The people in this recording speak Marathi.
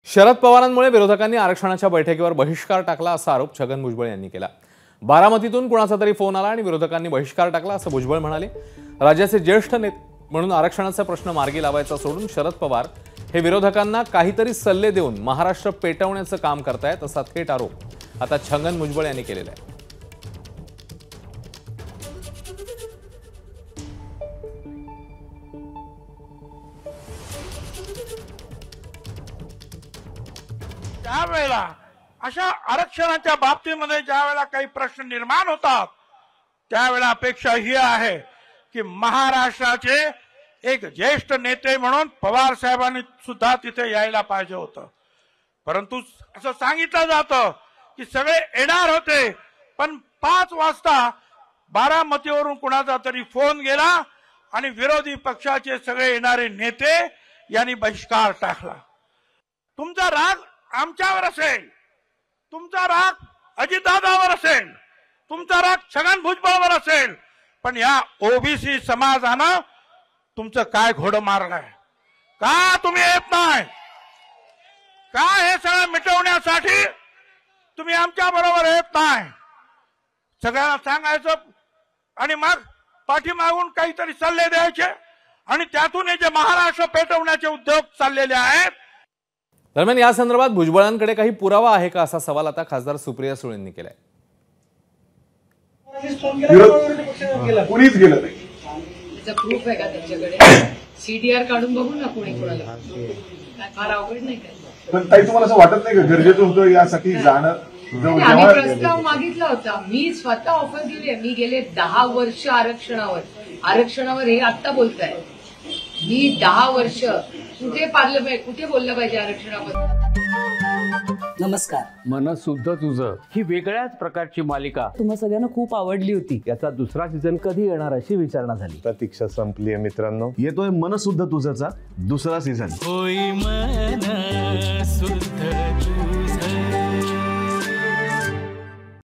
शरद पवारांमुळे विरोधकांनी आरक्षणाच्या बैठकीवर बहिष्कार टाकला असा आरोप छगन भुजबळ यांनी केला। बारामतीतून कुणाचा तरी फोन आला आणि विरोधकांनी बहिष्कार टाकला असं भुजबळ म्हणाले। राज्याचे ज्येष्ठ नेते म्हणून आरक्षणाचा प्रश्न मार्गी लावायचा सोडून शरद पवार हे विरोधकांना काहीतरी सल्ले देऊन महाराष्ट्र पेटवण्याचं काम करतायत असा थेट आरोप आता छगन भुजबळ यांनी केलेला आहे। त्यावेळेला अशा आरक्षणाच्या बाबतीमध्ये ज्यावेळेला काही प्रश्न निर्माण होतात त्यावेळेला अपेक्षा ही आहे की महाराष्ट्राचे एक ज्येष्ठ नेते म्हणून पवार साहेबांनी सुद्धा तिथे यायला पाहिजे होतं। परंतु असं सांगितलं जातं की सगळे येणार होते, पण 5 वाजता बारामतीवरून कुणाचा तरी फोन गेला आणि विरोधी पक्षाचे सगळे येणारे नेते यांनी बहिष्कार टाकला। तुमचा राग आमच्यावर असेल, तुमचा राग अजितदादावर असेल, तुमचा राग छगन भुजबळवर असेल, पण या ओबीसी समाजानं तुमचं काय घोडं मारलंय? का तुम्ही येत नाही? का हे सगळं मिटवण्यासाठी तुम्ही आमच्या बरोबर येत नाही? सगळ्यांना सांगायचं आणि मग पाठीमागून काहीतरी सल्ले द्यायचे आणि त्यातून हे जे महाराष्ट्र पेटवण्याचे उद्योग चाललेले आहेत। दरम्यान या संदर्भात भुजबळांकडे काही पुरावा आहे का असा सवाल आता खासदार सुप्रिया सुळेंनी केलाय। कोणीच गेलं नाही, त्याचा प्रूफ आहे का त्यांच्याकडे? सीडीआर काढून बघू ना कोणी कोणाला, फार अवघड नाही काय। पण ताई तुम्हाला असं वाटत नाही का गरजेचं होतं यासाठी जाणं? आम्ही प्रस्ताव मागितला होता, मी स्वतः ऑफर दिली आहे। मी गेले 10 वर्ष आरक्षणावर हे आत्ता बोलताय। मी 10 वर्ष कुठे पार्लमेंट कुठे बोललं पाहिजे आरक्षणावर? नमस्कार, मनसुद्धा तुझं ही वेगळ्याच प्रकारची मालिका तुम्हा सगळ्यांना खूप आवडली होती। याचा दुसरा सीझन कधी येणार अशी विचारणा झाली। प्रतीक्षा संपली आहे मित्रांनो, येतोय मनसुद्धा तुझाचा दुसरा सीझन। होई मन